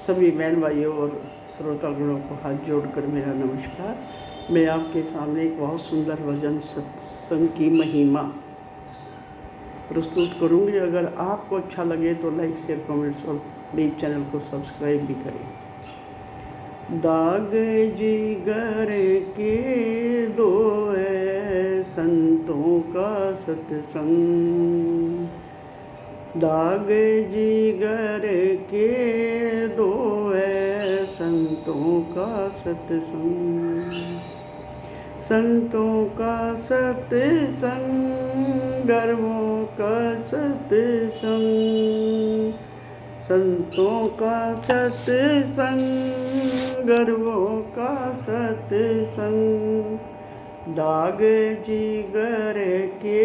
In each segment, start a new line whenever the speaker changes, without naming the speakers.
सभी बहन भाइयों और श्रोतागणों को हाथ जोड़कर मेरा नमस्कार। मैं आपके सामने एक बहुत सुंदर भजन सत्संग की महिमा प्रस्तुत करूंगी। अगर आपको अच्छा लगे तो लाइक शेयर कमेंट्स और प्लीज़ चैनल को सब्सक्राइब भी करें। दाग जिगर के दो संतों का सत्संग, दाग जिगर के दो संतों का सत्संग, संतों का सत्संग, गर्वों का सत्संग, संतों का सत्संग, गर्वों का सत्संग, दाग जिगर के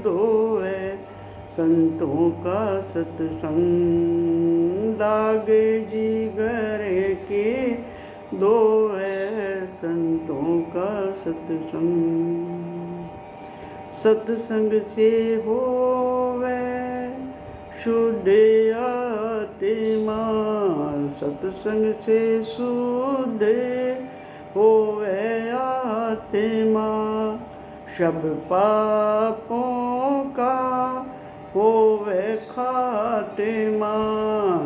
दो संतों का सत्संग, दाग जिगर के दो संतों का सत्संग। सत्संग से होवे शुद्ध आत्मा, सत्संग से शुद्ध होवे आत्मा, सब पापों का होवे खात्मा,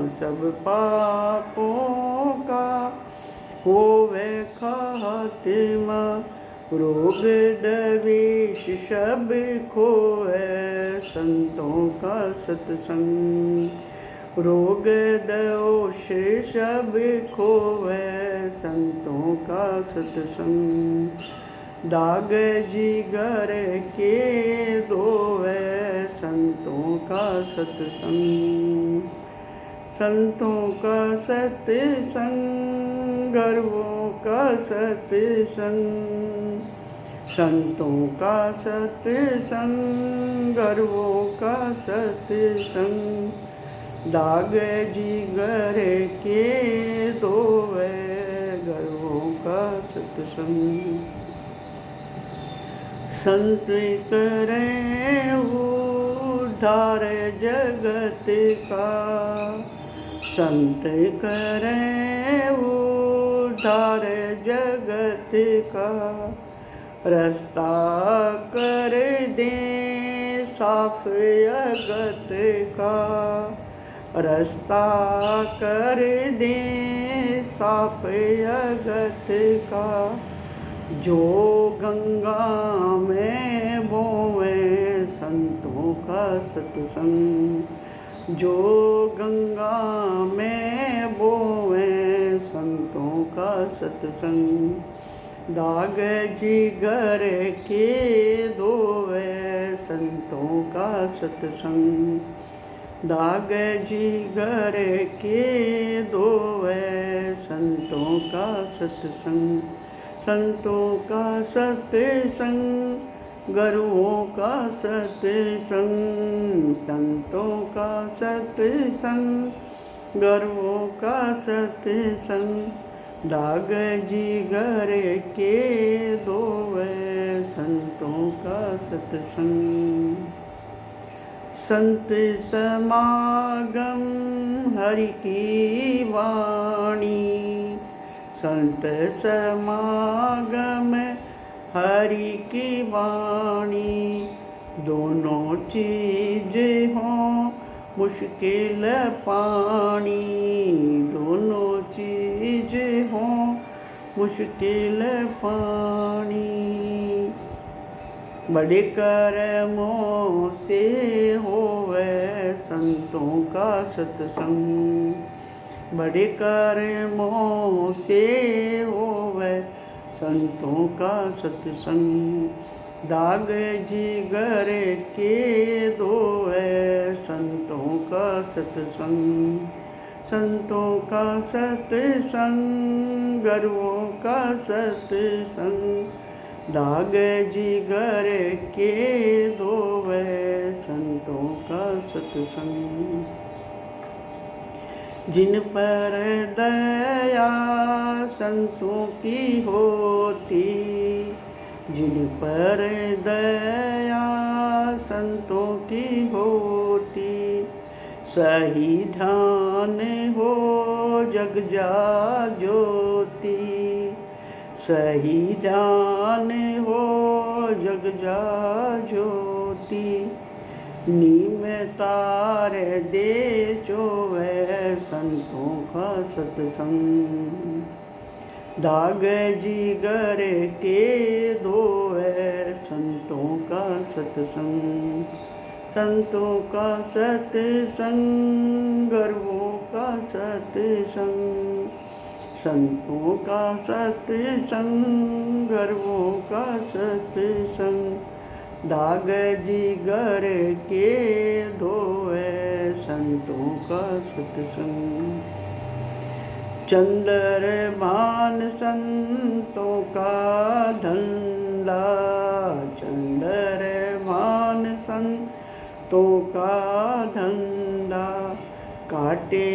सब पापों का होवे खात्मा, रोग द्वेष सब खोए संतों का सत्संग, रोग दोष सब खोए संतों का सत्संग, दाग जिगर के दो संतों का सत्संग, संतों का सत्संग, गर्वों का सत्संग, संतों का सत्संग, गर्वों का सत्संग, दाग जिगर के दो गर्वों का सत्संग, संत करें उद्धार जगत का, संत करें उद्धार जगत का, रास्ता कर दे साफ अगत का, रास्ता कर दे साफ अगत का, जो गंगा में बोए संतों का सत्संग, जो गंगा में बोए संतों का सत्संग, दाग जिगर के दो संतों का सत्संग, दाग जिगर के दो संतों का सत्संग, संतों का सत्संग, गुरुओं का सत्संग, संतों का सत्संग, गुरुओं का सत्संग, दाग जिगर के दो संतों का सत्संग, संत समागम हरि की वाणी, संत समागम हरि की वाणी, दोनों चीज हों मुश्किल पानी, दोनों चीज हों मुश्किल पानी, बड़े कर्मों से होवे संतों का सत्संग, बड़े कर्मों से होवे संतों का सत्संग, दाग जिगर के दो संतों का सत्संग, संतों का सत्संग, गुरुओं का सत्संग, दाग जिगर के दो संतों का सत्संग, जिन पर दया संतों की होती, जिन पर दया संतों की होती, सही ध्यान हो जग जा ज्योति, सही जान हो जग जा ज्योति। नीम तार दे जो वह संतों का सत्संग, दाग जिगर के दो है संतों का सत्संग। संतों का सत्संग गर्वों का सत्संग, संतों का सत्संग गर्वों का सत्संग। दाग जिगर के दो है संतों का सत्संग। चंद्रभान संतों का धंधा, चंद्रभान संतों का धंधा। काटे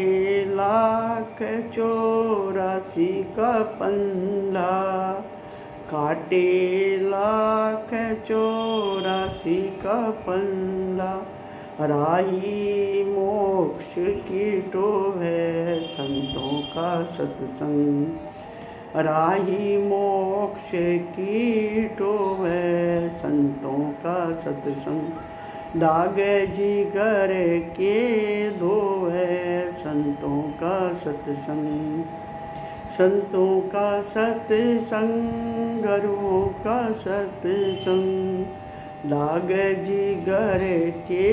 1,84,000 का पंदा, काटे 1,84,000 का पंदा। राही मोक्ष की तो है संतों का सत्संग, राही मोक्ष की तो है संतों का सत्संग। दाग जिगर के दो है संतों का सत्संग, संतों का सत्संग गुरुओं का सत्संग। दाग जिगर के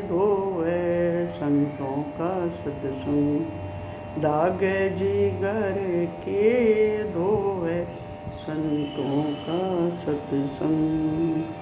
दो है संतों का सत्संग, दाग जिगर के दो है संतों का सत्संग।